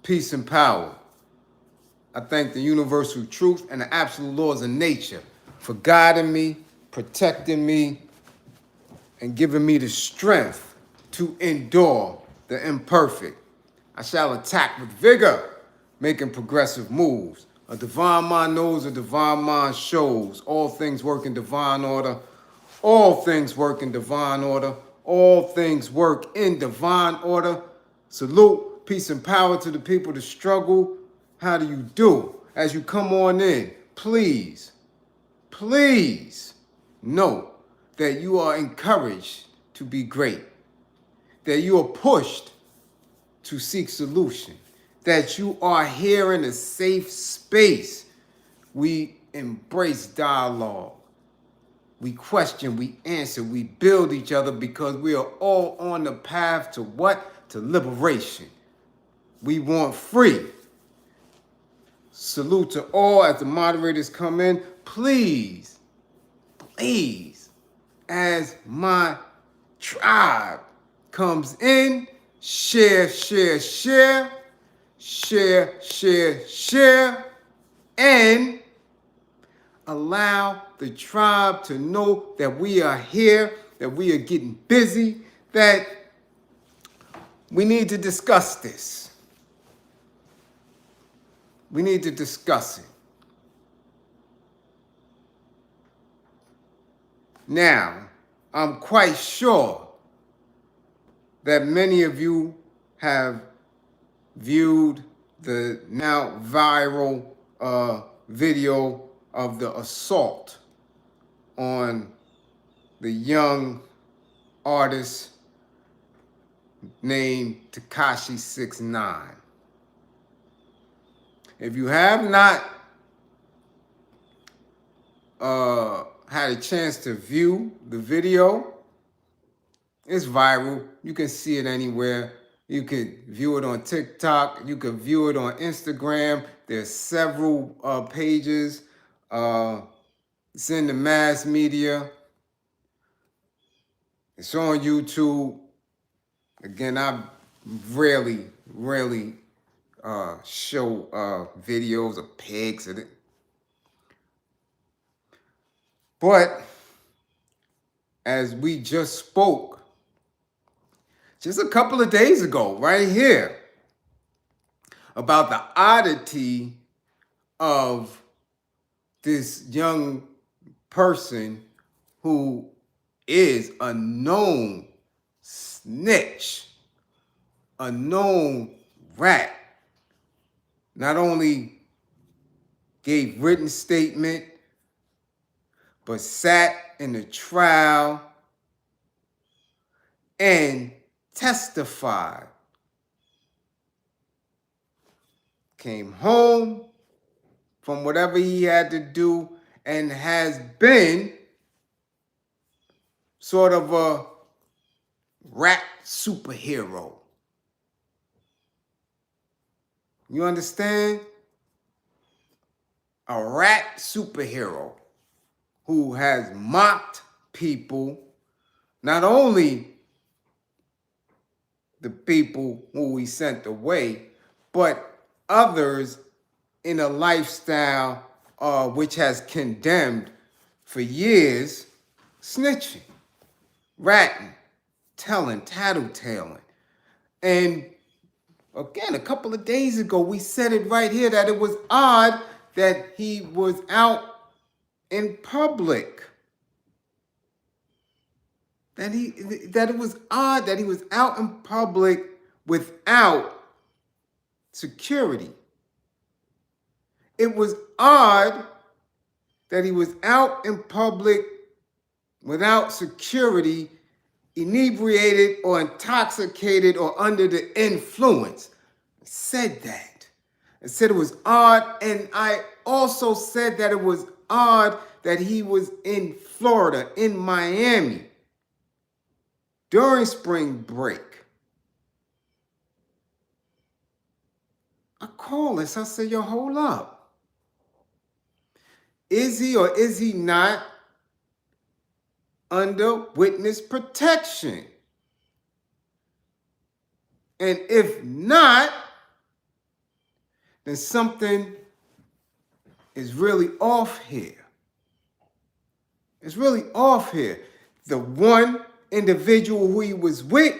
peace and power. I thank the universal truth and the absolute laws of nature for guiding me, protecting me, and giving me the strength to endure the imperfect. I shall attack with vigor, making progressive moves. A divine mind knows, a divine mind shows. All things work in divine order. All things work in divine order. All things work in divine order. Salute, peace and power to the people that struggle. How do you do? As you come on in, please know that you are encouraged to be great, that you are pushed to seek solution, that you are here in a safe space. We embrace dialogue. We question, we answer, we build each other because we are all on the path to what? To liberation. We want free. Salute to all as the moderators come in. Please, as my tribe comes in, share, and allow the tribe to know that we are here, that we are getting busy, that we need to discuss this. We need to discuss it. Now, I'm quite sure that many of you have viewed the now viral video of the assault on the young artist named Tekashi69. If you have not had a chance to view the video, it's viral. You can see it anywhere. You can view it on TikTok. You can view it on Instagram. There's several pages. It's in the mass media. It's on YouTube. Again, I rarely show videos of pigs and it. But as we just spoke, just a couple of days ago, right here, about the oddity of this young person who is a known snitch, a known rat, not only gave written statement, but sat in the trial and testified. Came home from whatever he had to do and has been sort of a rat superhero. You understand? A rat superhero who has mocked people, not only the people who he sent away, but others in a lifestyle which has condemned for years snitching, ratting, telling, tattletaling. And again, a couple of days ago, we said it right here that it was odd that he was out in public. That it was odd that he was out in public without security. It was odd that he was out in public without security, inebriated or intoxicated or under the influence. I said that. I said it was odd, and I also said that it was odd that he was in Florida, in Miami, during spring break. I call this, I say, yo, hold up. Is he or is he not under witness protection? And if not, then something is really off here. It's really off here. The one individual who he was with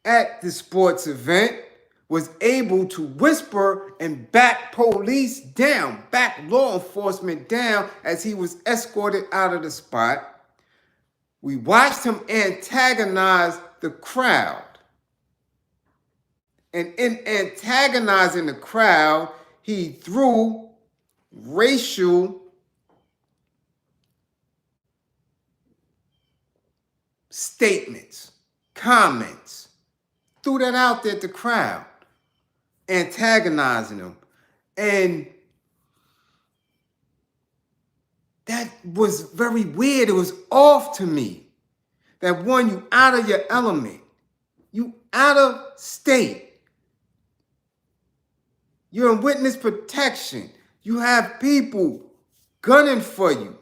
at the sports event was able to whisper and back police down, back law enforcement down as he was escorted out of the spot. We watched him antagonize the crowd. And in antagonizing the crowd, he threw racial statements, comments, threw that out there at the crowd, antagonizing them. And that was very weird. It was off to me. That one, you out of your element. You out of state. You're in witness protection. You have people gunning for you.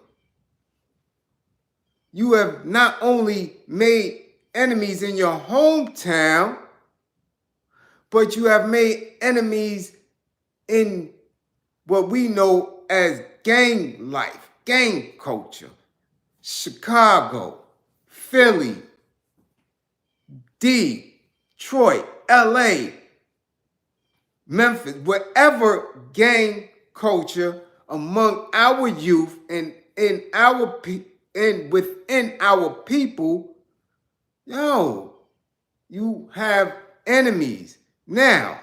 You have not only made enemies in your hometown, but you have made enemies in what we know as gang life, gang culture. Chicago, Philly, Detroit, LA, Memphis, whatever gang culture among our youth and within our people, you have enemies. Now,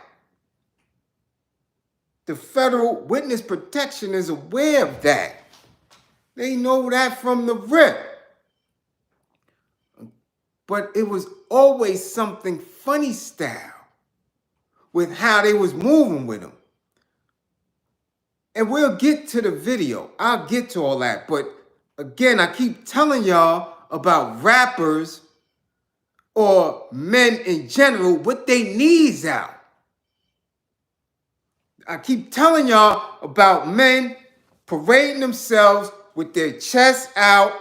the federal witness protection is aware of that. They know that from the rip. But it was always something funny style with how they was moving with him. And we'll get to the video. I'll get to all that. But again, I keep telling y'all about rappers or men in general with their knees out. I keep telling y'all about men parading themselves with their chests out.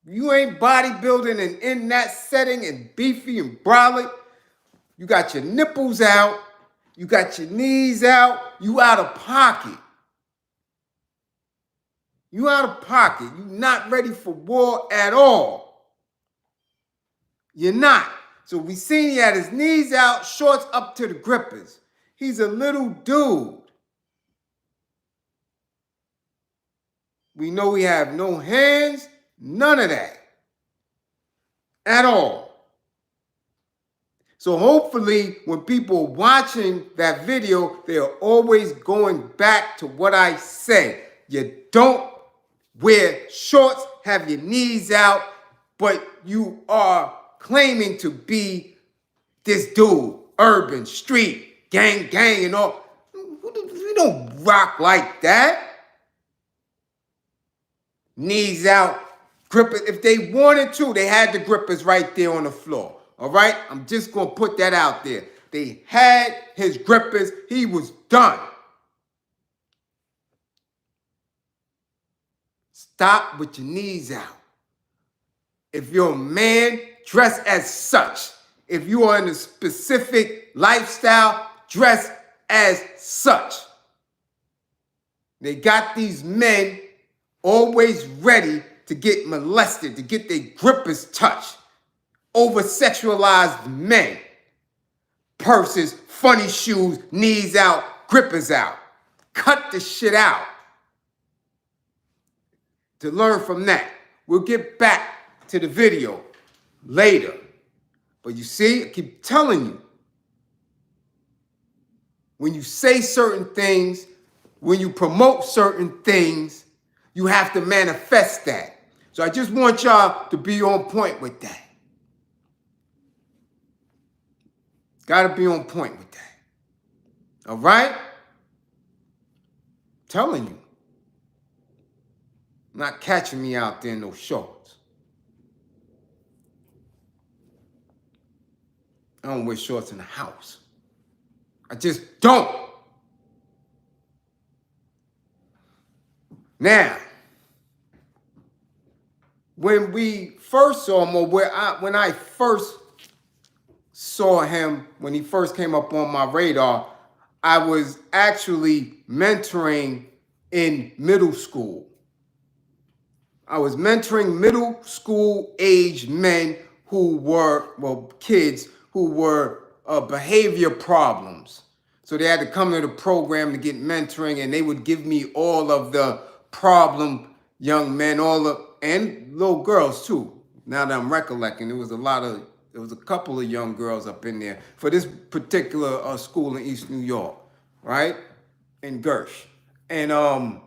You ain't bodybuilding and in that setting and beefy and brolic. You got your nipples out. You got your knees out. You out of pocket. You out of pocket. You not ready for war at all. You're not. So we seen he had his knees out, shorts up to the grippers. He's a little dude. We know he have no hands, none of that. At all. So hopefully when people are watching that video, they're always going back to what I said. You don't wear shorts, have your knees out, but you are claiming to be this dude, urban, street, gang, and all. We don't rock like that. Knees out, grippers. If they wanted to, they had the grippers right there on the floor. All right? I'm just going to put that out there. They had his grippers. He was done. Stop with your knees out. If you're a man, dress as such. If you are in a specific lifestyle, dress as such. They got these men always ready to get molested, to get their grippers touched. Over-sexualized men. Purses, funny shoes, knees out, grippers out. Cut the shit out. To learn from that. We'll get back to the video later. But you see, I keep telling you, when you say certain things, when you promote certain things, you have to manifest that. So I just want y'all to be on point with that. Got to be on point with that. All right? Telling you. Not catching me out there in those shorts. I don't wear shorts in the house. I just don't. Now, when we first saw him, or when I first saw him, when he first came up on my radar, I was actually mentoring in middle school. I was mentoring middle school age men who were, well, kids who were behavior problems. So they had to come to the program to get mentoring, and they would give me all of the problem young men, and little girls too. Now that I'm recollecting, there was a couple of young girls up in there for this particular school in East New York, right? In Gersh. And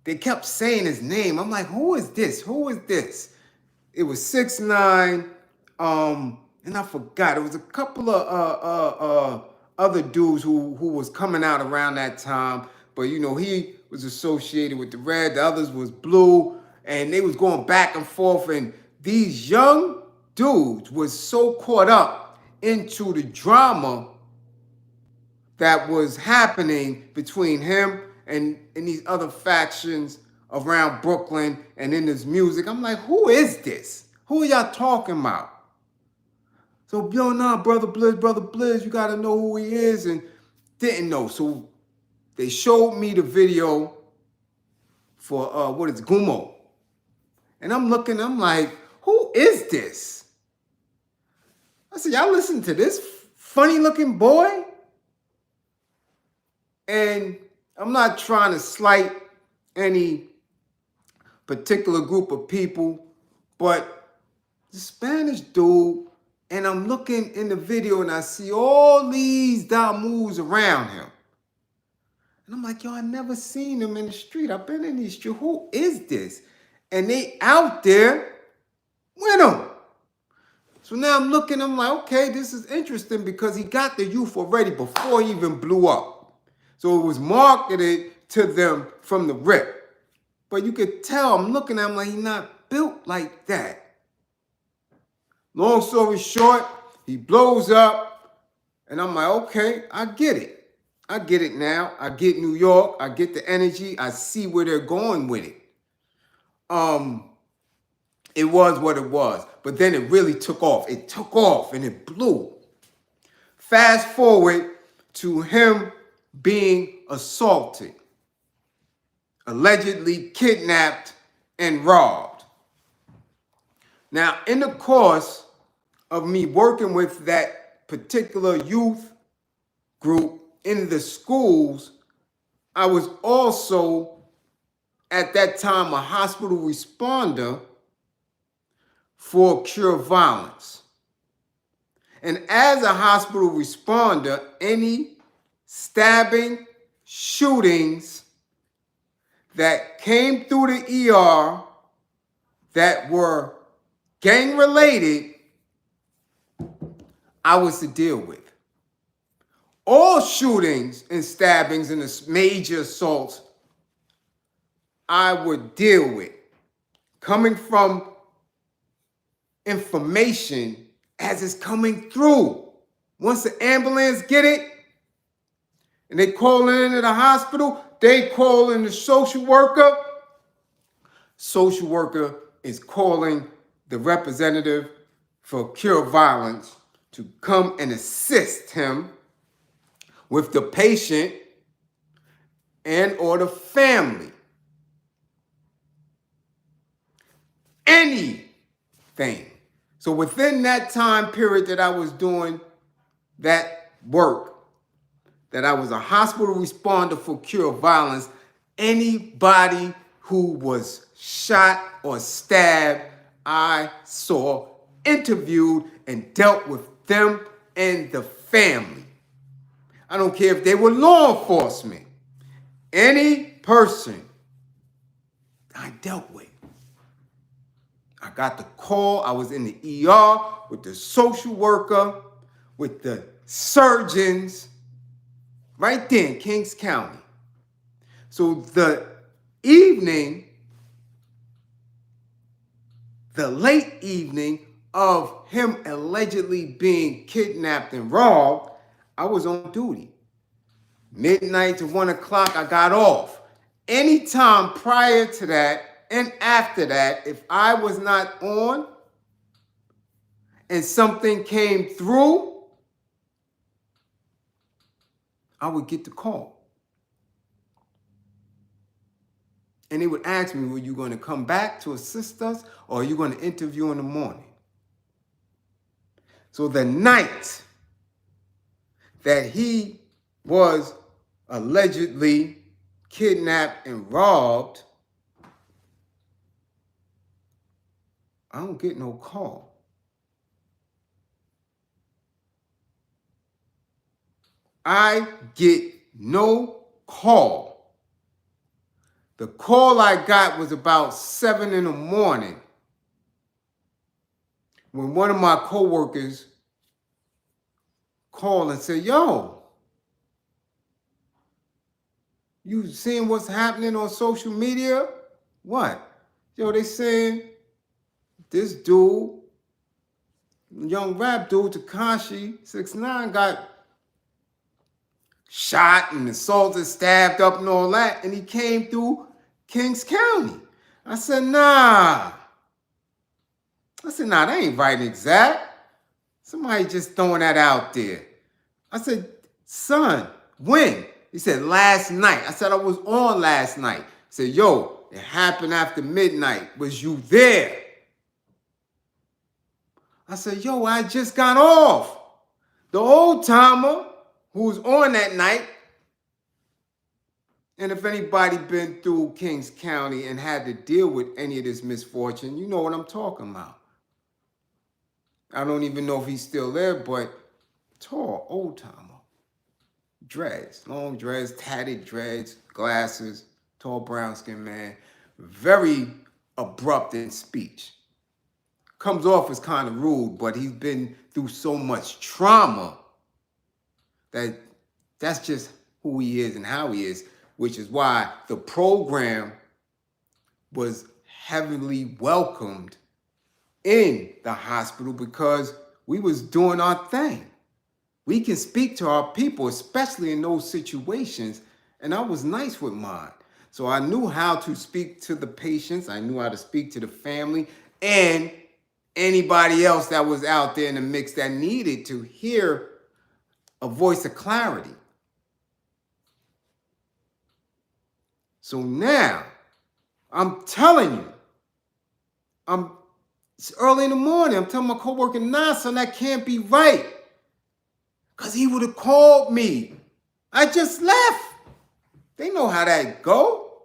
they kept saying his name. I'm like, who is this? Who is this? It was 6ix9ine, and I forgot. It was a couple of other dudes who was coming out around that time. But you know, he was associated with the Red, the others was Blue, and they was going back and forth. And these young dudes was so caught up into the drama that was happening between him and these other factions around Brooklyn and in his music. I'm like, who is this? Who are y'all talking about? So, yo, nah, brother Bliz, you gotta know who he is, and didn't know. So they showed me the video for Gumo. And I'm looking, I'm like, who is this? I said, y'all listen to this funny looking boy? And I'm not trying to slight any particular group of people, but the Spanish dude, and I'm looking in the video and I see all these Damus around him. And I'm like, yo, I never seen him in the street. I've been in these streets. Who is this? And they out there with him. So now I'm looking, I'm like, okay, this is interesting because he got the youth already before he even blew up. So it was marketed to them from the rip. But you could tell, I'm looking at him like he's not built like that. Long story short, he blows up, and I'm like, okay, I get it. I get it now. I get New York. I get the energy. I see where they're going with it. It was what it was. But then it really took off. It took off, and it blew. Fast forward to him being assaulted, allegedly kidnapped and robbed. Now, in the course of me working with that particular youth group in the schools, I was also, at that time, a hospital responder for Cure Violence. And as a hospital responder, any stabbing, shootings that came through the ER that were gang related, I was to deal with. All shootings and stabbings and major assaults, I would deal with. Coming from information as it's coming through. Once the ambulance get it, and they call it into the hospital, they call in the social worker. Social worker is calling the representative for Cure Violence to come and assist him with the patient and or the family. Anything. So within that time period that I was doing that work, that I was a hospital responder for Cure Violence, anybody who was shot or stabbed, I saw, interviewed, and dealt with them and the family. I don't care if they were law enforcement. Any person I dealt with. I got the call. I was in the ER with the social worker, with the surgeons, right there in Kings County. So the late evening of him allegedly being kidnapped and robbed, I was on duty. Midnight to 1 o'clock, I got off. Anytime prior to that and after that, if I was not on and something came through, I would get the call. And they would ask me, were you going to come back to assist us or are you going to interview in the morning? So the night that he was allegedly kidnapped and robbed, I don't get no call. I get no call. The call I got was about 7 in the morning when one of my coworkers called and said, yo, you seeing what's happening on social media? What? Yo, they saying this dude, young rap dude, Tekashi69, got shot and assaulted, stabbed up and all that, and he came through Kings County. I said, nah. That ain't right and exact. Somebody just throwing that out there. I said, son, when? He said, last night. I said, I was on last night. He said, yo, it happened after midnight. Was you there? I said, yo, I just got off. The old timer who was on that night, and if anybody been through Kings County and had to deal with any of this misfortune, you know what I'm talking about. I don't even know if he's still there, but tall, old timer. Dreads, long dreads, tatted dreads, glasses, tall brown skinned man. Very abrupt in speech. Comes off as kind of rude, but he's been through so much trauma that that's just who he is and how he is, which is why the program was heavily welcomed in the hospital because we was doing our thing. We can speak to our people, especially in those situations, and I was nice with mine. So I knew how to speak to the patients, I knew how to speak to the family, and anybody else that was out there in the mix that needed to hear a voice of clarity. So now, I'm telling you, it's early in the morning. I'm telling my coworker, nah, son, that can't be right. Because he would have called me. I just left. They know how that go.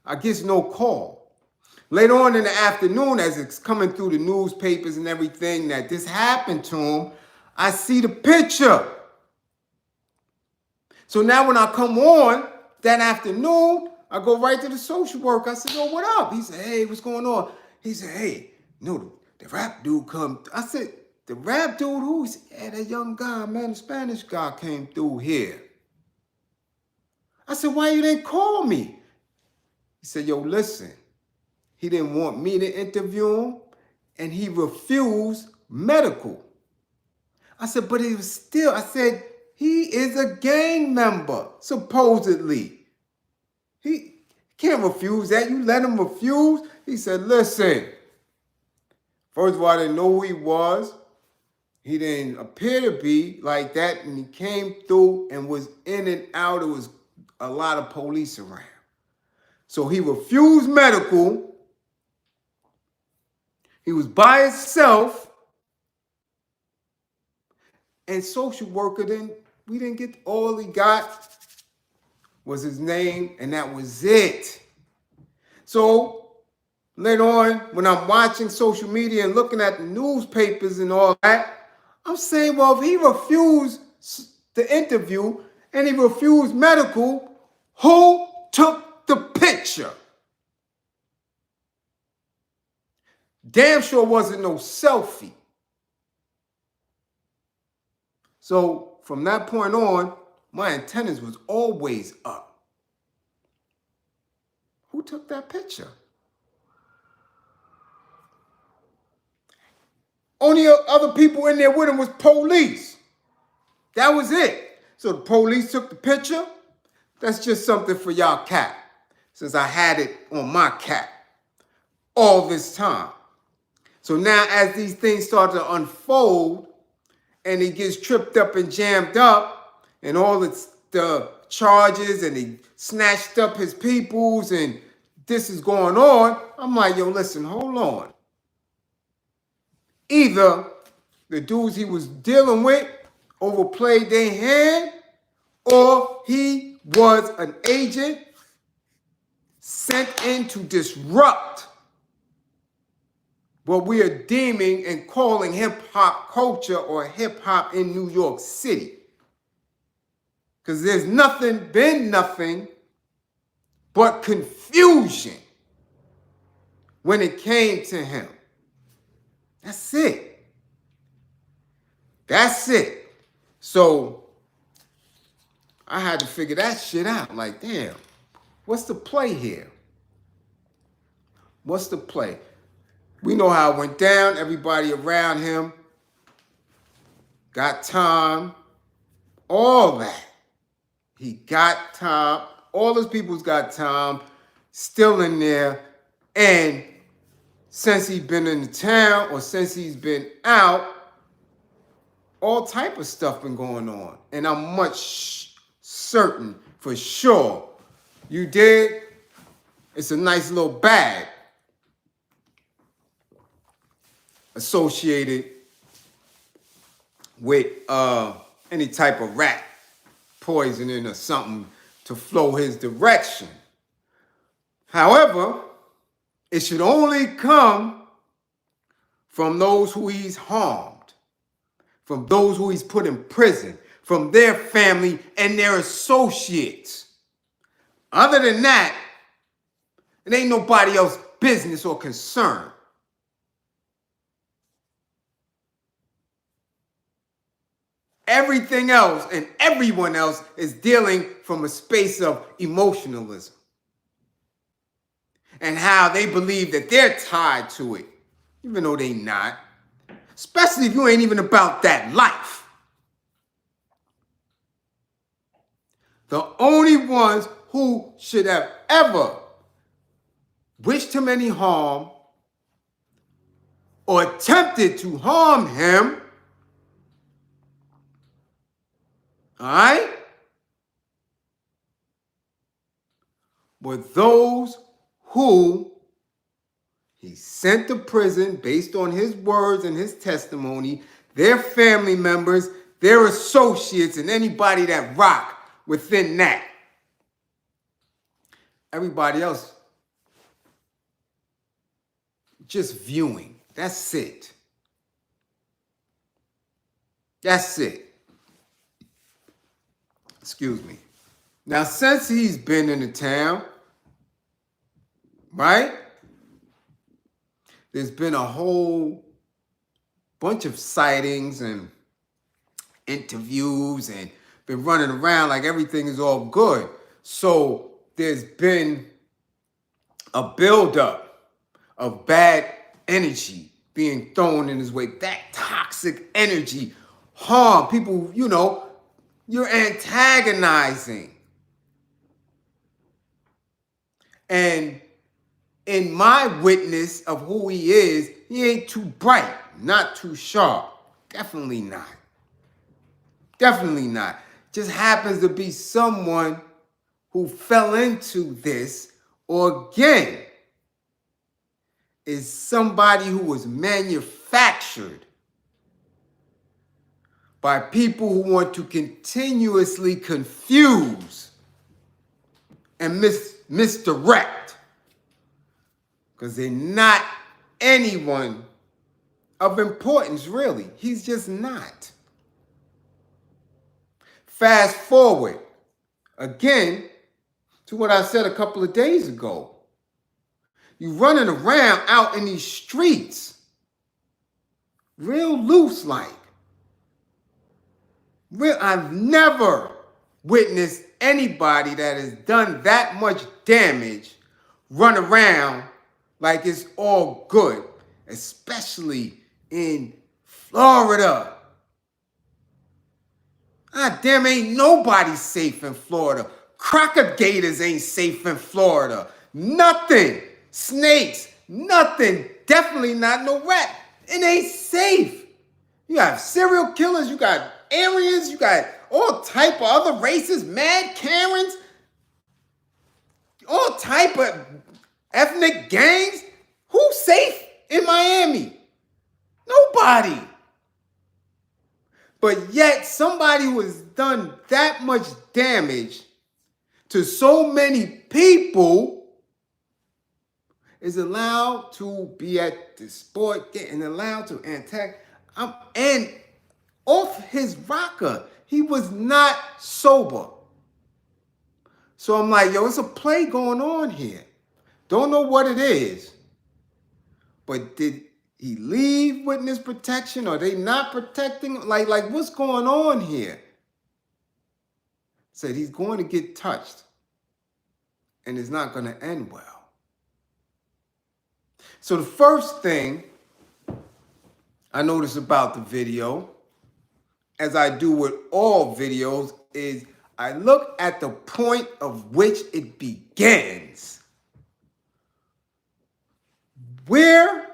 I guess no call. Later on in the afternoon, as it's coming through the newspapers and everything that this happened to him, I see the picture. So now when I come on that afternoon, I go right to the social worker. I said, yo, what up? He said, hey, what's going on? He said, hey, the rap dude come. I said, the rap dude who? He said, yeah, that young guy, man, the Spanish guy came through here. I said, why you didn't call me? He said, yo, listen, he didn't want me to interview him, and he refused medical. I said, but he was still, I said, he is a gang member, supposedly. He can't refuse that. You let him refuse? He said, listen, first of all, I didn't know who he was. He didn't appear to be like that, and he came through and was in and out. There was a lot of police around. So he refused medical. He was by himself. And social worker, we didn't get, all he got was his name, and that was it. So later on, when I'm watching social media and looking at the newspapers and all that, I'm saying, well, if he refused the interview and he refused medical, who took the picture? Damn sure wasn't no selfie. So from that point on, my antennas was always up. Who took that picture? Only other people in there with him was police. That was it. So the police took the picture. That's just something for y'all cat, since I had it on my cat all this time. So now as these things start to unfold and he gets tripped up and jammed up and all the the charges and they snatched up his peoples and this is going on. I'm like, yo, listen, hold on. Either the dudes he was dealing with overplayed their hand, or he was an agent sent in to disrupt what we are deeming and calling hip-hop culture or hip-hop in New York City. Because there's been nothing but confusion when it came to him. That's it. That's it. So I had to figure that shit out. Like, damn, what's the play here? What's the play? We know how it went down. Everybody around him got time. All that. He got time. All his people's got time. Still in there. And since he's been in the town or since he's been out, all type of stuff been going on. And I'm much certain for sure. You did. It's a nice little bag associated with any type of rat poisoning or something to flow his direction. However, it should only come from those who he's harmed, from those who he's put in prison, from their family and their associates. Other than that, it ain't nobody else's business or concern. Everything else and everyone else is dealing from a space of emotionalism and how they believe that they're tied to it, even though they not. Especially if you ain't even about that life. The only ones who should have ever wished him any harm or attempted to harm him, all right, were those who he sent to prison based on his words and his testimony, their family members, their associates, and anybody that rock within that. Everybody else just viewing. That's it. That's it. Excuse me. Now, since he's been in the town, right? There's been a whole bunch of sightings and interviews and been running around like everything is all good. So there's been a buildup of bad energy being thrown in his way. That toxic energy, harm people, you know, you're antagonizing. And in my witness of who he is, he ain't too bright, not too sharp. Definitely not. Definitely not. Just happens to be someone who fell into this, or again, is somebody who was manufactured by people who want to continuously confuse and misdirect, because they're not anyone of importance, really. He's just not. Fast forward again to what I said a couple of days ago. You running around out in these streets, real loose like. I've never witnessed anybody that has done that much damage run around like it's all good, especially in Florida. God damn, ain't nobody safe in Florida. Crocodiles ain't safe in Florida. Nothing. Snakes, nothing. Definitely not no rat. It ain't safe. You have serial killers, you got aliens, you got all type of other races, mad Karens, all type of ethnic gangs. Who's safe in Miami? Nobody. But yet somebody who has done that much damage to so many people is allowed to be at the sport and allowed to attack. And off his rocker, he was not sober. So I'm like, yo, it's a play going on here. Don't know what it is. But did he leave witness protection? Are they not protecting him? Like what's going on here? Said he's going to get touched. And it's not going to end well. So the first thing I noticed about the video, as I do with all videos, is I look at the point of which it begins. Where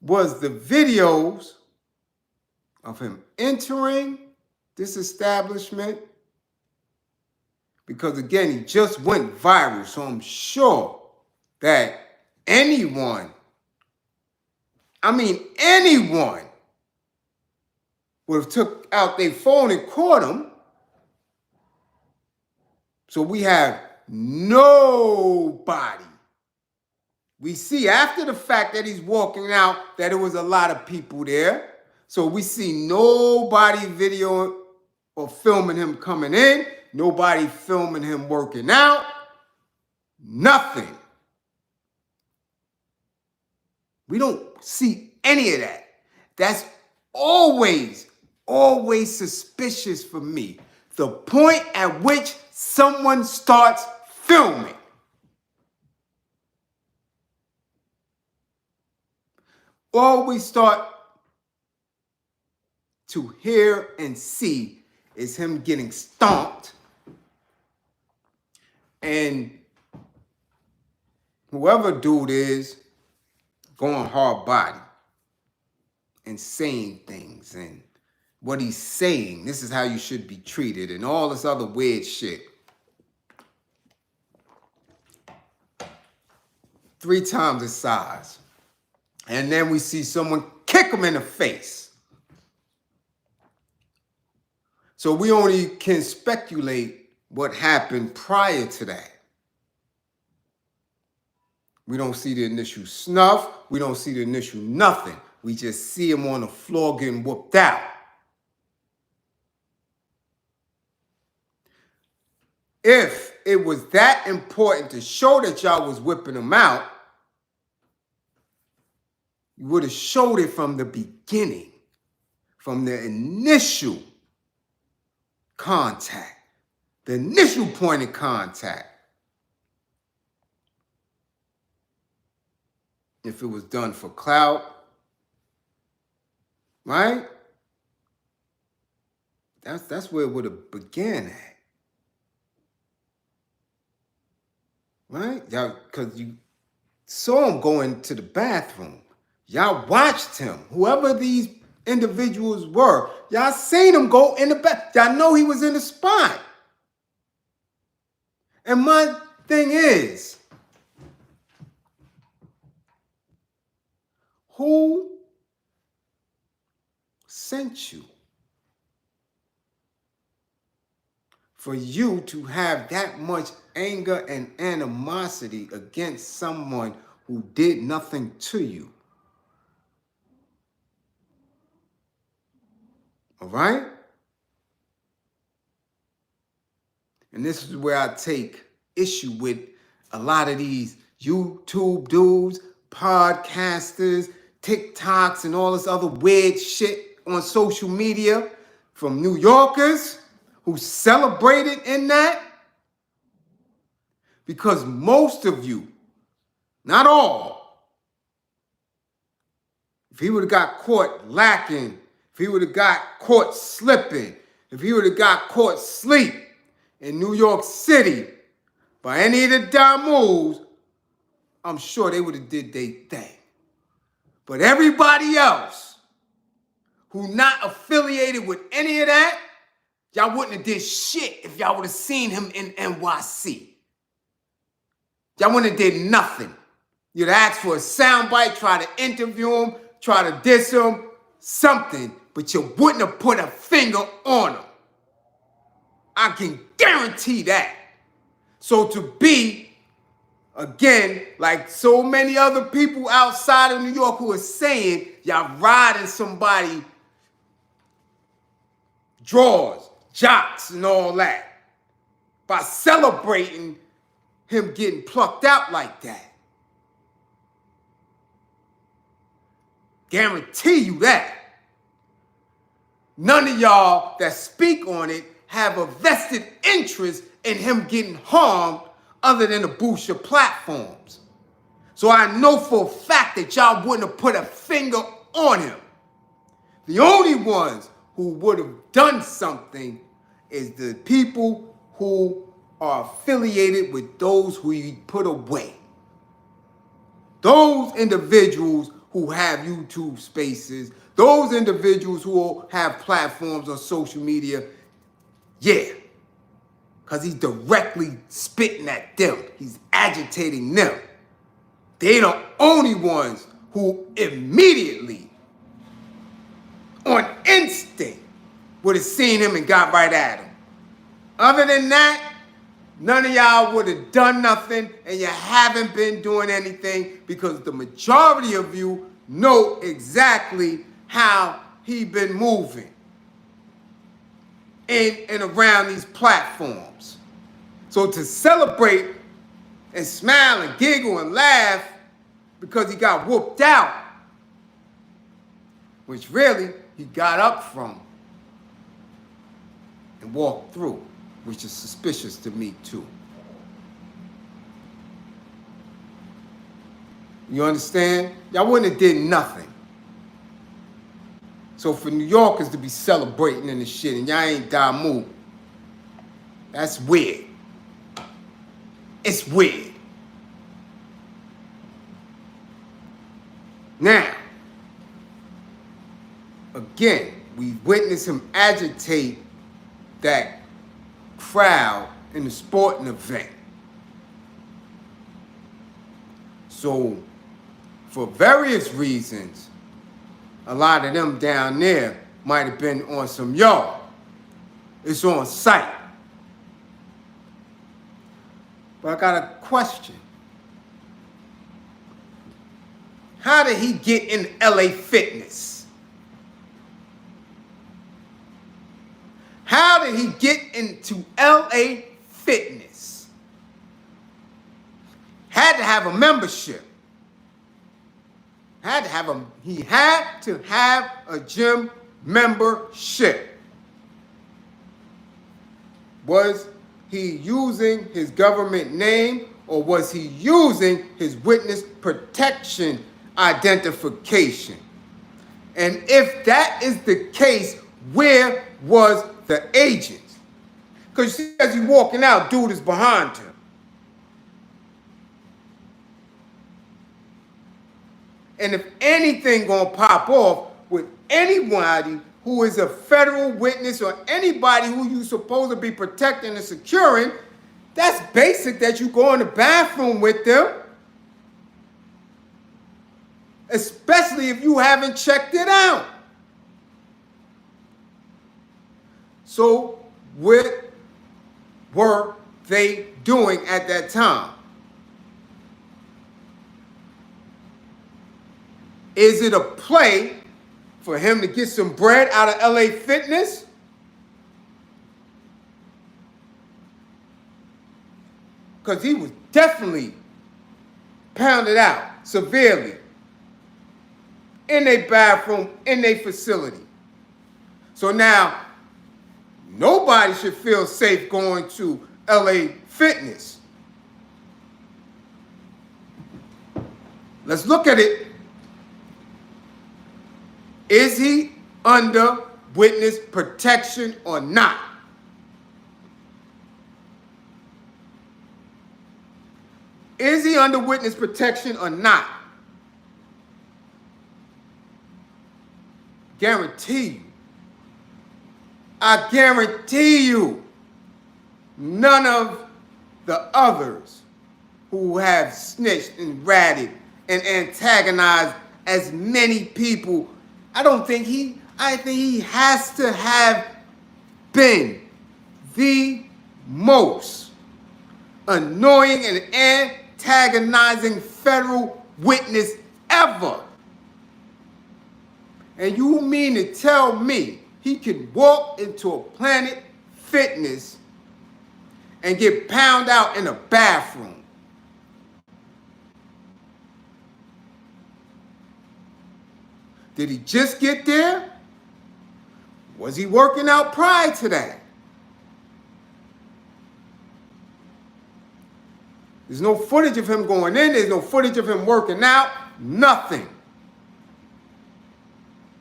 was the videos of him entering this establishment? Because again, he just went viral, so I'm sure that anyone would have took out their phone and caught him. So we have nobody. We see after the fact that he's walking out that there was a lot of people there. So we see nobody video or filming him coming in, nobody filming him working out, nothing. We don't see any of that. That's always suspicious for me. The point at which someone starts filming. All we start to hear and see is him getting stomped. And whoever dude is going hard body and saying things and what he's saying, this is how you should be treated and all this other weird shit. 3 times his size. And then we see someone kick him in the face. So we only can speculate what happened prior to that. We don't see the initial snuff. We don't see the initial nothing. We just see him on the floor getting whooped out. If it was that important to show that y'all was whipping him out, you would have showed it from the beginning, from the initial contact, the initial point of contact. If it was done for clout, right? That's where it would have began at. Right? Y'all, because you saw him going to the bathroom. Y'all watched him. Whoever these individuals were, y'all seen him go in the bath. Y'all know he was in the spot. And my thing is, who sent you for you to have that much anger and animosity against someone who did nothing to you? All right? And this is where I take issue with a lot of these YouTube dudes, podcasters, TikToks, and all this other weird shit on social media from New Yorkers who celebrated in that. Because most of you, not all, if he would have got caught lacking, if he would have got caught slipping, if he would have got caught asleep in New York City by any of the Damus, I'm sure they would have did their thing. But everybody else who not affiliated with any of that, Y'all wouldn't have did shit if y'all would have seen him in NYC. Y'all wouldn't have did nothing. You'd ask for a soundbite, try to interview him, try to diss him, something, but you wouldn't have put a finger on him. I can guarantee that. So to be, again, like so many other people outside of New York who are saying y'all riding somebody drawers, jocks, and all that by celebrating him getting plucked out like that. Guarantee you that. None of y'all that speak on it have a vested interest in him getting harmed other than to boost your platforms. So I know for a fact that y'all wouldn't have put a finger on him. The only ones who would have done something is the people who are affiliated with those who you put away. Those individuals who have YouTube spaces, those individuals who have platforms on social media, yeah, because he's directly spitting at them. He's agitating them. They're the only ones who immediately, on instinct, would have seen him and got right at him. Other than that, none of y'all would have done nothing, and you haven't been doing anything because the majority of you know exactly how he been moving in and around these platforms. So to celebrate and smile and giggle and laugh because he got whooped out, which really he got up from and walked through, which is suspicious to me too. You understand? Y'all wouldn't have did nothing. So for New Yorkers to be celebrating and the shit and y'all ain't Damu, that's weird. It's weird. Now, again, we witnessed him agitate that crowd in the sporting event. So, for various reasons, a lot of them down there might have been on some yard. It's on site. But I got a question. How did he get in LA Fitness? How did he get into LA Fitness? Had to have a membership. He had to have a gym membership. Was he using his government name or was he using his witness protection identification? And if that is the case, where was the agent? Because you see, as he's walking out, dude is behind him. And if anything gonna pop off with anybody who is a federal witness or anybody who you supposed to be protecting and securing, that's basic that you go in the bathroom with them. Especially if you haven't checked it out. So what were they doing at that time? Is it a play for him to get some bread out of LA Fitness? Because he was definitely pounded out severely in their bathroom, in their facility. So now, nobody should feel safe going to LA Fitness. Let's look at it. Is he under witness protection or not? Is he under witness protection or not? Guarantee you, I guarantee you, none of the others who have snitched and ratted and antagonized as many people, I think he has to have been the most annoying and antagonizing federal witness ever. And you mean to tell me he can walk into a Planet Fitness and get pounded out in a bathroom? Did he just get there? Was he working out prior to that? There's no footage of him going in. There's no footage of him working out. Nothing.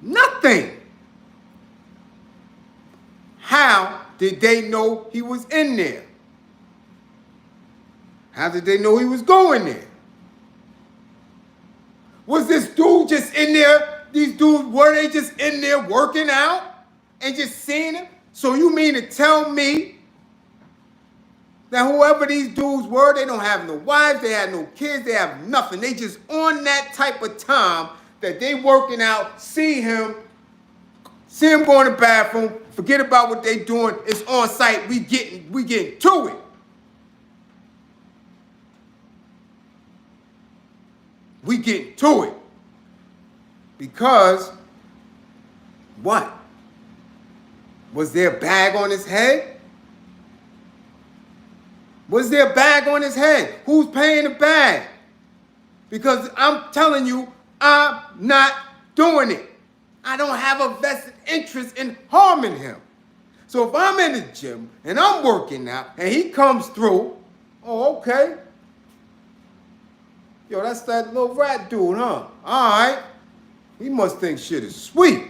Nothing. How did they know he was in there? How did they know he was going there? Was this dude just in there? These dudes, were they just in there working out and just seeing him? So you mean to tell me that whoever these dudes were, they don't have no wives, they have no kids, they have nothing. They just on that type of time that they working out, see him go in the bathroom, forget about what they doing, it's on site, we getting to it. We getting to it. Because what? Was there a bag on his head? Was there a bag on his head? Who's paying the bag? Because I'm telling you, I'm not doing it. I don't have a vested interest in harming him. So if I'm in the gym and I'm working out and he comes through, oh, okay. Yo, that's that little rat dude, huh? All right. He must think shit is sweet.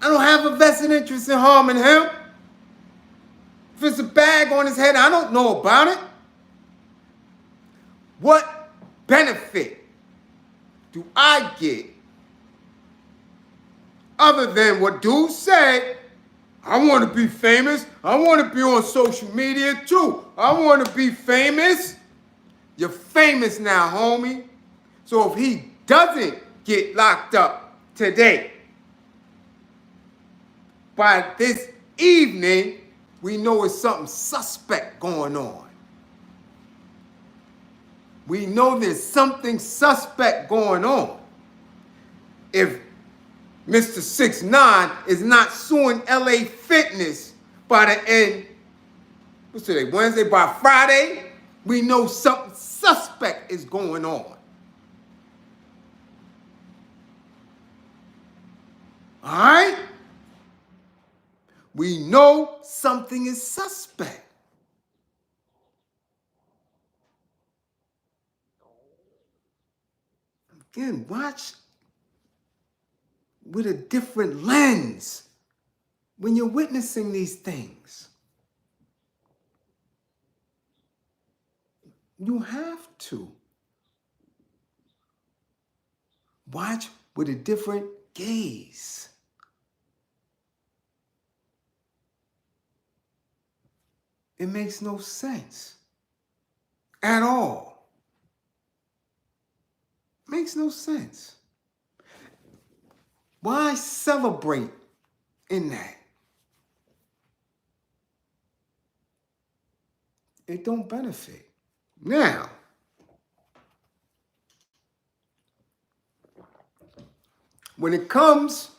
I don't have a vested interest in harming him. If it's a bag on his head, I don't know about it. What benefit do I get other than what dude said? I want to be famous. I want to be on social media too. I want to be famous. You're famous now, homie. So if he doesn't get locked up today, by this evening, we know it's something suspect going on. We know there's something suspect going on. If Mr. 69 is not suing LA Fitness by the end, what's today, Wednesday, by Friday, we know something suspect is going on. All right? We know something is suspect. Again, watch with a different lens when you're witnessing these things. You have to watch with a different gaze. It makes no sense at all. Makes no sense. Why celebrate in that? It don't benefit. Now, when it comes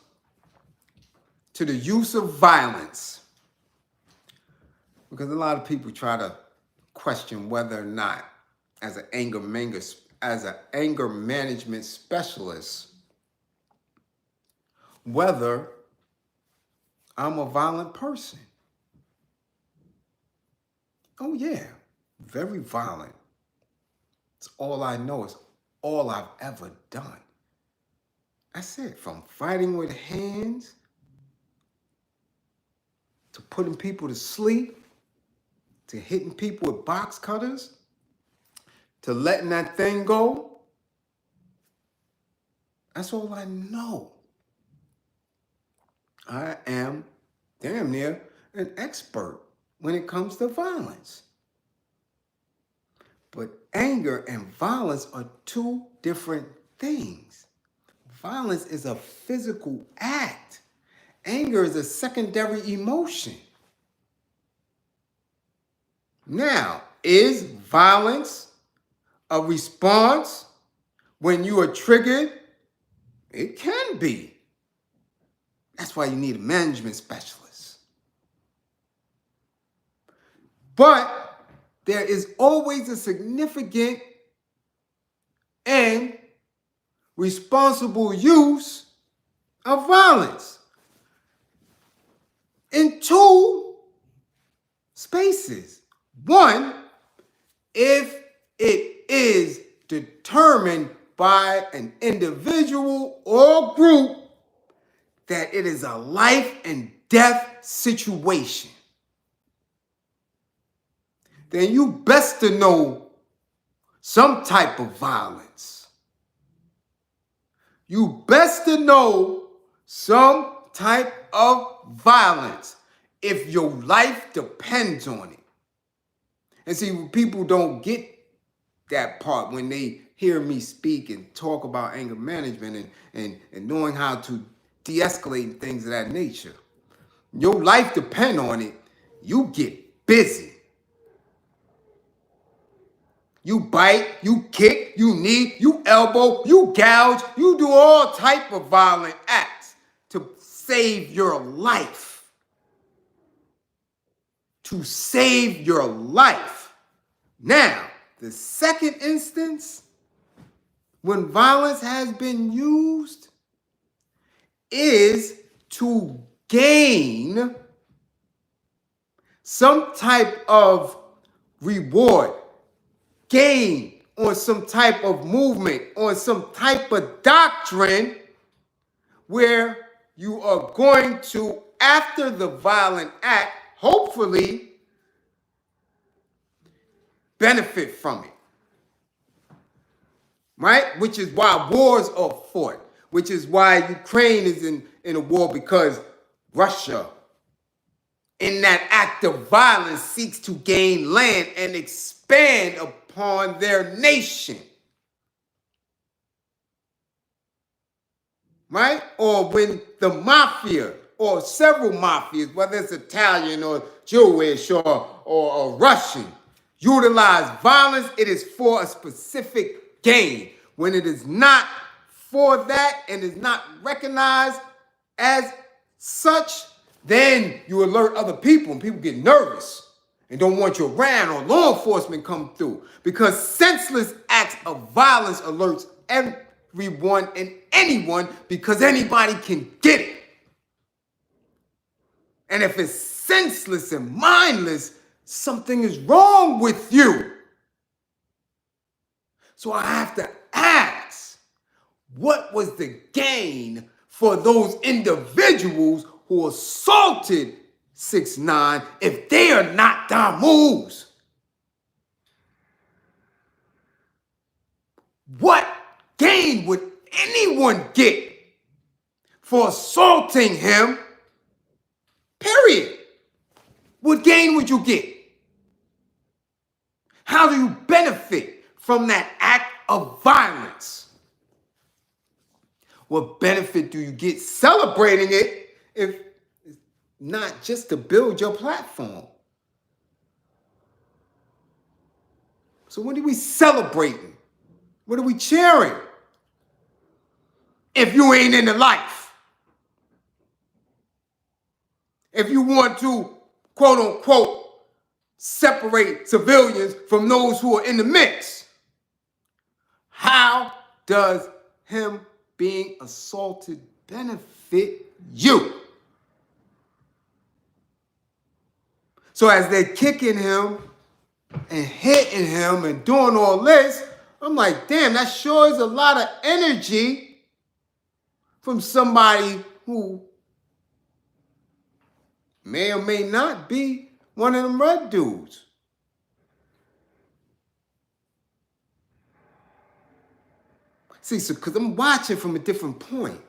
to the use of violence, because a lot of people try to question whether or not, as an anger management specialist, whether I'm a violent person. Oh yeah, very violent. It's all I know. It's all I've ever done. That's it. From fighting with hands to putting people to sleep, to hitting people with box cutters, to letting that thing go. That's all I know. I am damn near an expert when it comes to violence. But anger and violence are two different things. Violence is a physical act. Anger is a secondary emotion. Now, is violence a response when you are triggered? It can be. That's why you need a management specialist. But there is always a significant and responsible use of violence in two spaces. One, if it is determined by an individual or group that it is a life and death situation, then you best to know some type of violence. You best to know some type of violence if your life depends on it. And see, people don't get that part when they hear me speak and talk about anger management and knowing how to de-escalate things of that nature. Your life depends on it. You get busy. You bite, you kick, you knee, you elbow, you gouge, you do all type of violent acts to save your life. To save your life. Now, the second instance, when violence has been used, is to gain some type of reward, gain on some type of movement, on some type of doctrine where you are going to, after the violent act, hopefully benefit from it. Right? Which is why wars are fought. Which is why Ukraine is in a war, because Russia, in that act of violence, seeks to gain land and expand upon their nation. Right? Or when the mafia, or several mafias, whether it's Italian or Jewish or Russian, utilize violence, it is for a specific gain. When it is not for that and is not recognized as such, then you alert other people and people get nervous and don't want you around, or law enforcement come through, because senseless acts of violence alerts everyone and anyone, because anybody can get it. And if it's senseless and mindless, something is wrong with you. So I have to ask, what was the gain for those individuals who assaulted 6ix9ine if they are not Damus? What gain would anyone get for assaulting him? Period. What gain would you get? How do you benefit from that act of violence? What benefit do you get celebrating it, if it's not just to build your platform? So what are we celebrating? What are we cheering? If you ain't in the life. If you want to, quote unquote, separate civilians from those who are in the mix, how does him being assaulted benefit you? So as they're kicking him and hitting him and doing all this, I'm like, damn, that sure is a lot of energy from somebody who may or may not be one of them red dudes. See, so because I'm watching from a different point,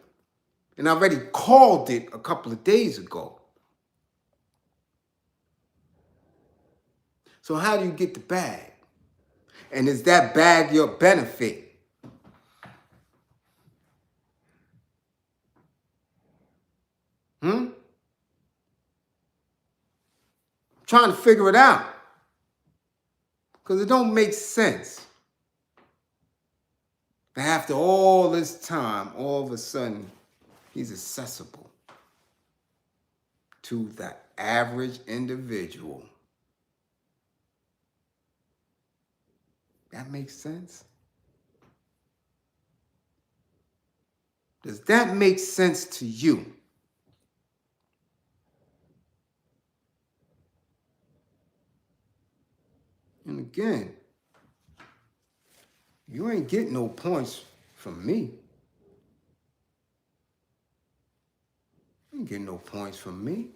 and I already called it a couple of days ago. So how do you get the bag? And is that bag your benefit? Trying to figure it out. Because it don't make sense that after all this time, all of a sudden, he's accessible to the average individual. That makes sense? Does that make sense to you? And again, you ain't getting no points from me. You ain't getting no points from me.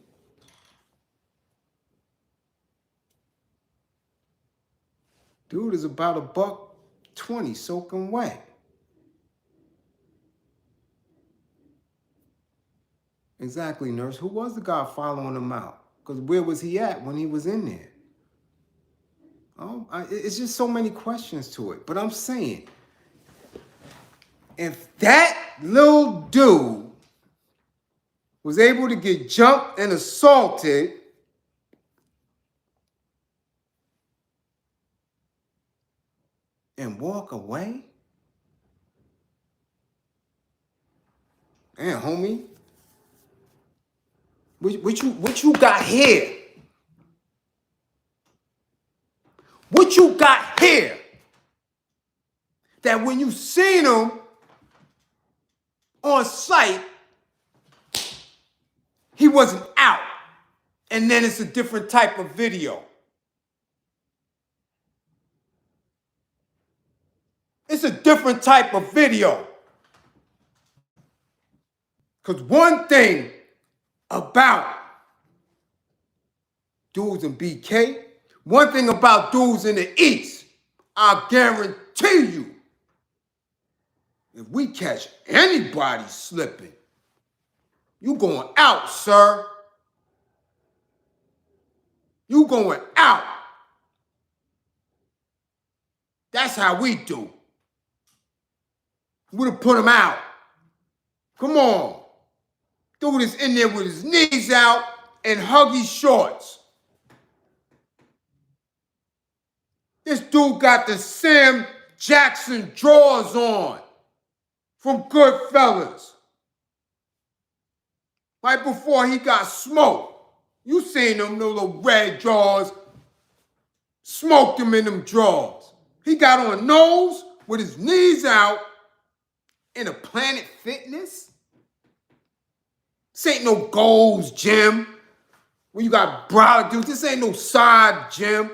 Dude is about $1.20 soaking wet. Exactly, nurse. Who was the guy following him out? Because where was he at when he was in there? Oh, it's just so many questions to it. But I'm saying, if that little dude was able to get jumped and assaulted, and walk away? Damn, homie. What you got here? What you got here? That when you seen him on site, he wasn't out. And then it's a different type of video. It's a different type of video. Because one thing about dudes in BK, one thing about dudes in the East, I guarantee you, if we catch anybody slipping, you going out, sir. You going out. That's how we do. We would have put him out. Come on. Dude is in there with his knees out and huggy shorts. This dude got the Sam Jackson drawers on from Goodfellas. Right before he got smoked. You seen them little red drawers. Smoked him in them drawers. He got on nose with his knees out in a Planet Fitness. This ain't no Gold's Gym where you got broward dudes. This ain't no side gym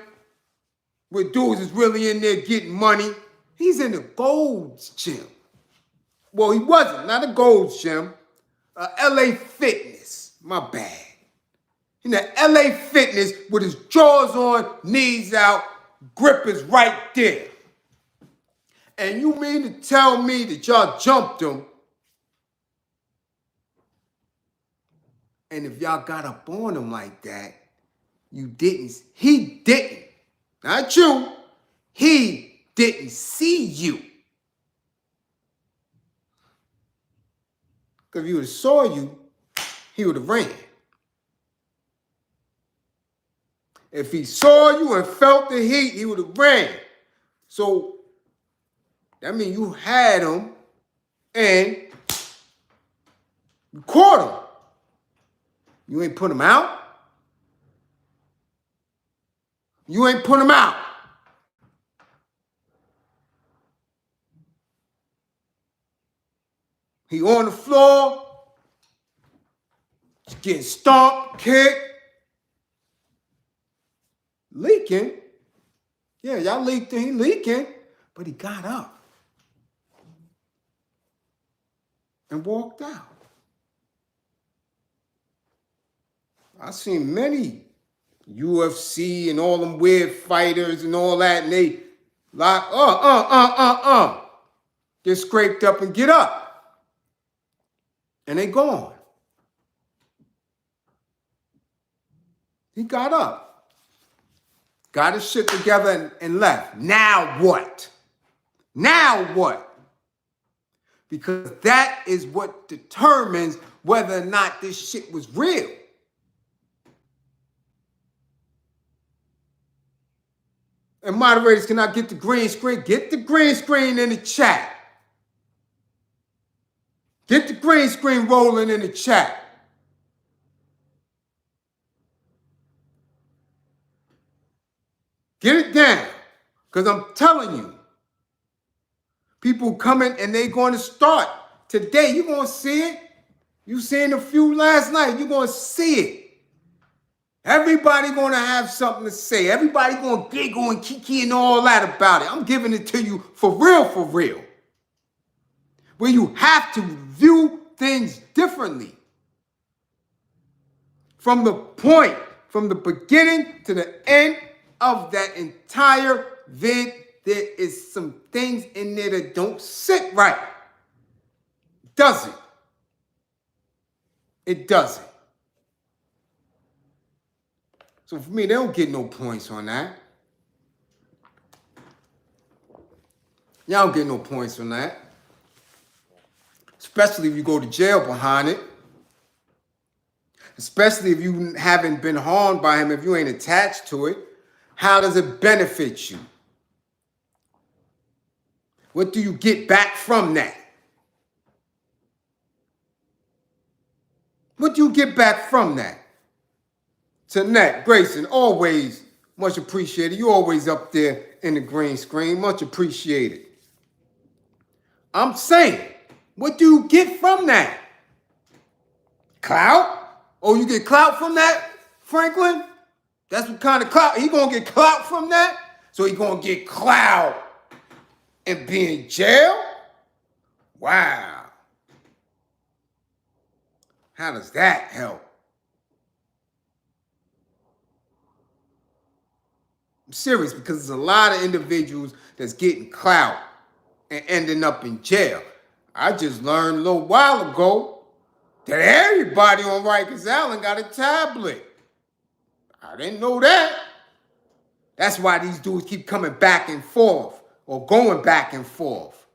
where dudes is really in there getting money. He's in the Gold's Gym. Well, he wasn't, not a Gold's Gym. LA Fitness, my bad. In the LA Fitness with his drawers on, knees out, grip is right there. And you mean to tell me that y'all jumped him? And if y'all got up on him like that, he didn't, not you, he didn't see you. Because if he would have saw you, he would have ran. If he saw you and felt the heat, he would have ran. So that means you had him and you caught him. You ain't put him out. You ain't put him out. He on the floor, getting stomped, kicked, leaking. Yeah, y'all leaked him, he leaking, but he got up and walked out. I've seen many UFC and all them weird fighters and all that, and they like, get scraped up and get up. And they gone. He got up. Got his shit together and left. Now what? Now what? Because that is what determines whether or not this shit was real. And moderators, can I get the green screen? Get the green screen in the chat. Get the green screen rolling in the chat. Get it down. Because I'm telling you, people coming and they going to start today. You're going to see it. You seen a few last night. You're going to see it. Everybody going to have something to say. Everybody going to giggle and kiki and all that about it. I'm giving it to you for real, for real. Where you have to view things differently. From the beginning to the end of that entire vid, there is some things in there that don't sit right. Does it? It doesn't. So for me, they don't get no points on that. Y'all don't get no points on that. Especially if you go to jail behind it. Especially if you haven't been harmed by him, if you ain't attached to it. How does it benefit you? What do you get back from that? What do you get back from that? Tanette, Grayson, always much appreciated. You always up there in the green screen. Much appreciated. I'm saying, what do you get from that? Clout? Oh, you get clout from that, Franklin? That's what kind of clout? He gonna get clout from that? So he gonna get clout and be in jail? Wow. How does that help? I'm serious, because there's a lot of individuals that's getting clout and ending up in jail. I just learned a little while ago that everybody on Rikers Island got a tablet. I didn't know that. That's why these dudes keep coming back and forth or going back and forth,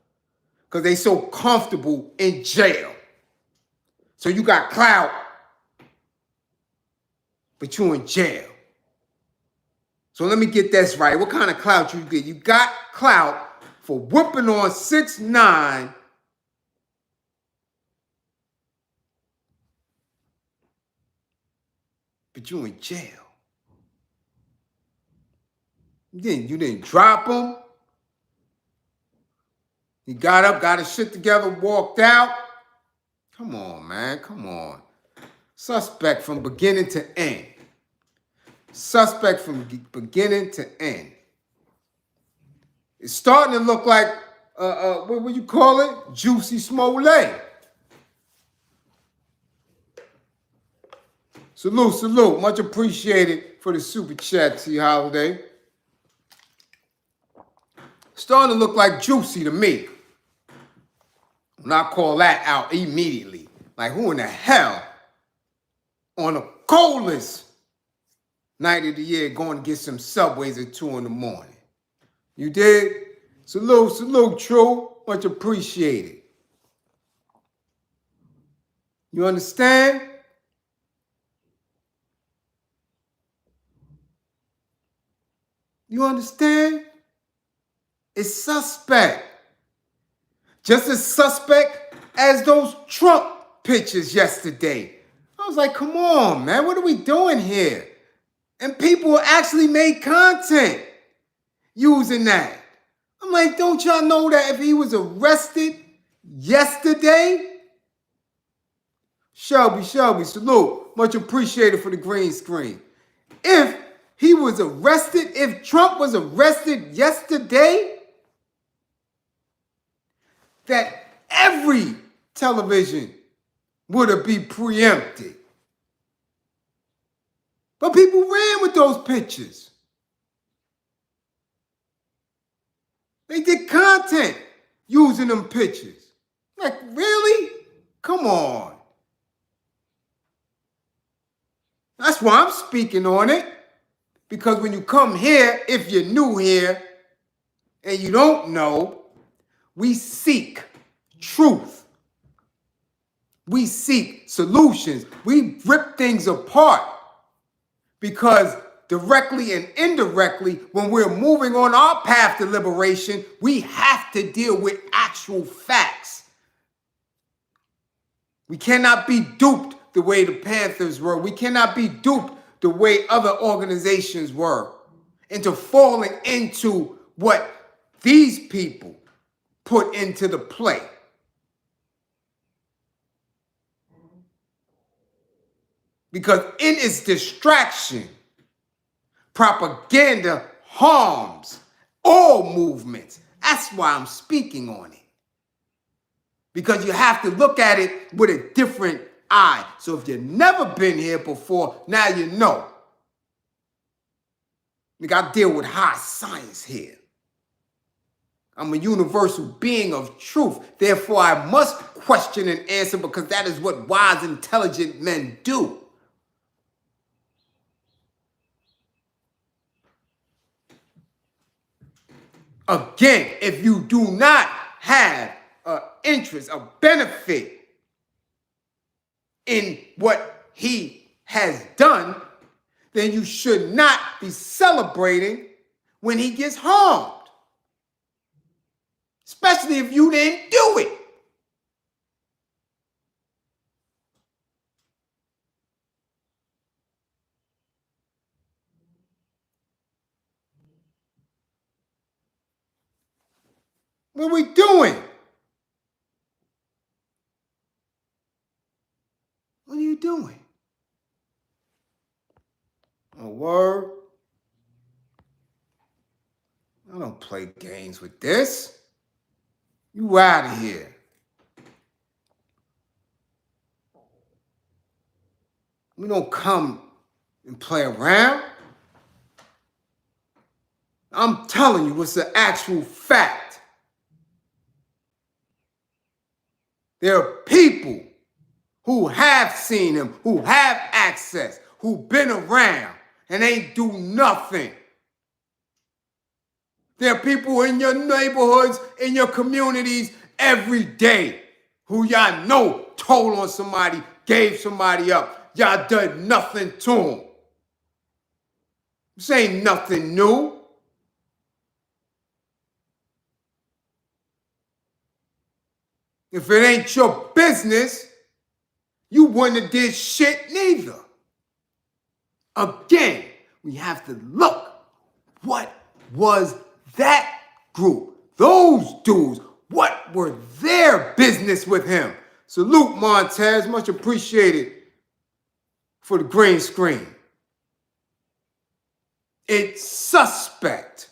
because they so comfortable in jail. So you got clout, but you in jail. So let me get this right. What kind of clout you get? You got clout for whooping on 6ix9ine, but you in jail. You didn't drop him. He got up, got his shit together, walked out. Come on, man. Come on. Suspect from beginning to end. Suspect from beginning to end. It's starting to look like, what would you call it? Juicy Smollett. Salute, salute. Much appreciated for the super chat, T. Holiday. Starting to look like Juicy to me. When I call that out immediately. Like, who in the hell on the coldest night of the year going to get some Subways at 2 in the morning? You did? Salute, salute, true. Much appreciated. You understand? You understand? It's suspect. Just as suspect as those Trump pictures yesterday. I was like, come on, man. What are we doing here? And people actually made content using that. I'm like, don't y'all know that if he was arrested yesterday? Shelby, salute. Much appreciated for the green screen. If he was arrested, if Trump was arrested yesterday, that every television would have been preempted. But people ran with those pictures. They did content using them pictures. Like, really? Come on. That's why I'm speaking on it. Because when you come here, if you're new here and you don't know, we seek truth. We seek solutions. We rip things apart because directly and indirectly, when we're moving on our path to liberation, we have to deal with actual facts. We cannot be duped the way the Panthers were. We cannot be duped the way other organizations were into falling into what these people put into the play. Because in its distraction, propaganda harms all movements. That's why I'm speaking on it. Because you have to look at it with a different eye. So if you've never been here before, now you know. I deal with high science here. I'm a universal being of truth. Therefore, I must question and answer because that is what wise, intelligent men do. Again, if you do not have an interest, a benefit in what he has done, then you should not be celebrating when he gets harmed. Especially if you didn't do it. What are we doing? What are you doing? A word? I don't play games with this. You out of here. We don't come and play around. I'm telling you, it's an actual fact. There are people who have seen him, who have access, who've been around and ain't do nothing. There are people in your neighborhoods, in your communities every day who y'all know told on somebody, gave somebody up. Y'all done nothing to them. This ain't nothing new. If it ain't your business, you wouldn't have did shit neither. Again, we have to look. What was that group? Those dudes, what were their business with him? Salute, Montez. Much appreciated for the green screen. It's suspect.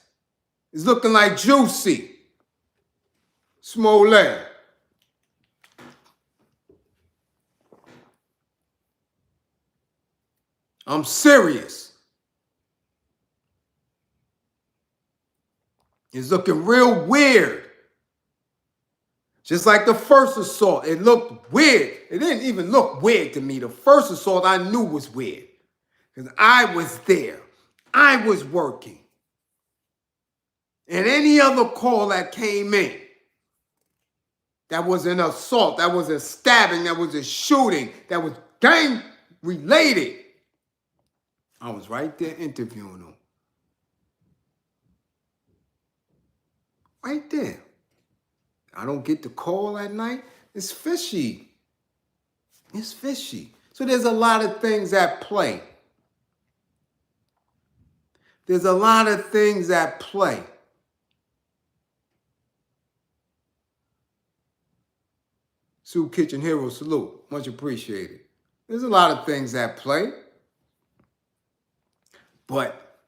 It's looking like Juicy. Smollett. I'm serious. It's looking real weird. Just like the first assault, it looked weird. It didn't even look weird to me. The first assault I knew was weird because I was there. I was working. And any other call that came in, that was an assault, that was a stabbing, that was a shooting, that was gang related, I was right there interviewing them. Right there. I don't get the call at night. It's fishy. It's fishy. So there's a lot of things at play. There's a lot of things at play. Soup Kitchen Hero, salute. Much appreciated. There's a lot of things at play. But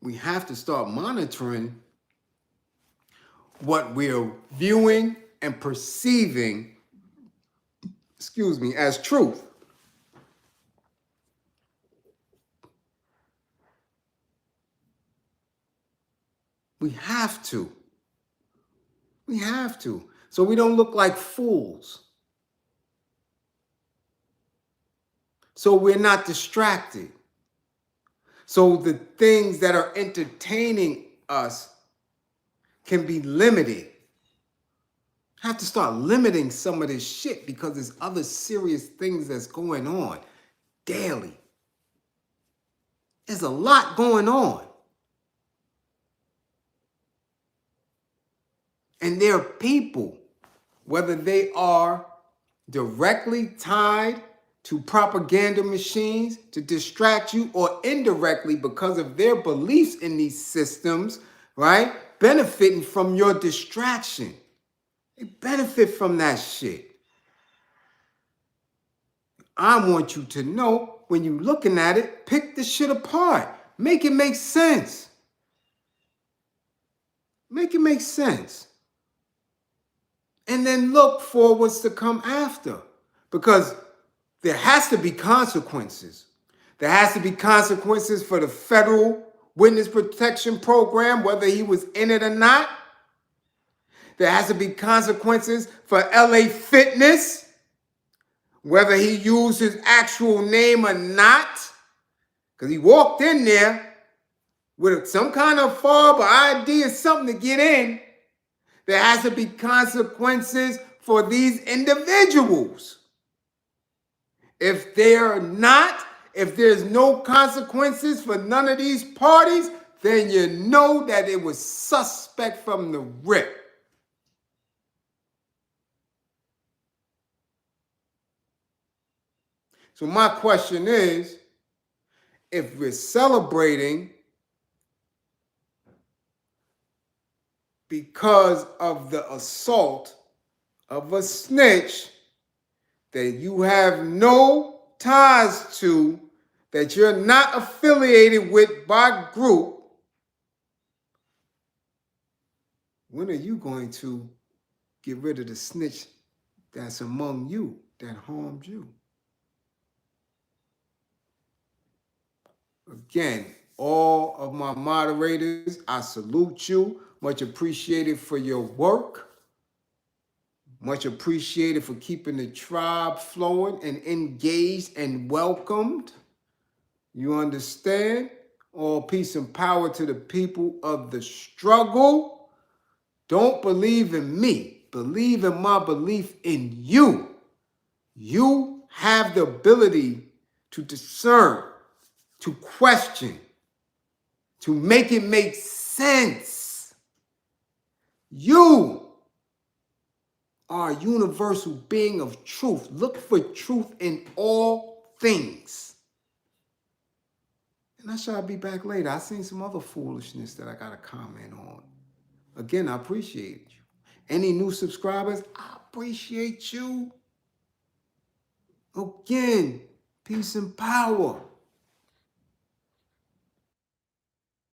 we have to start monitoring what we're viewing and perceiving, as truth. We have to. We have to. So we don't look like fools. So we're not distracted. So the things that are entertaining us can be limited. I have to start limiting some of this shit because there's other serious things that's going on daily. There's a lot going on. And there are people, whether they are directly tied to propaganda machines to distract you or indirectly because of their beliefs in these systems, right? Benefiting from your distraction. They benefit from that shit. I want you to know when you're looking at it, pick the shit apart. Make it make sense. Make it make sense. And then look for what's to come after. Because there has to be consequences. There has to be consequences for the federal witness protection program, whether he was in it or not. There has to be consequences for LA Fitness, whether he used his actual name or not. Because he walked in there with some kind of fob or ID or something to get in. There has to be consequences for these individuals. If they're not, if there's no consequences for none of these parties, then you know that it was suspect from the rip. So my question is, if we're celebrating because of the assault of a snitch that you have no ties to, that you're not affiliated with by group, when are you going to get rid of the snitch that's among you that harmed you? Again, all of my moderators, I salute you. Much appreciated for your work. Much appreciated for keeping the tribe flowing and engaged and welcomed. You understand? All peace and power to the people of the struggle. Don't believe in me. Believe in my belief in you. You have the ability to discern, to question, to make it make sense. You are a universal being of truth. Look for truth in all things. And I shall be back later. I seen some other foolishness that I got to comment on. Again, I appreciate you. Any new subscribers, I appreciate you. Again, peace and power.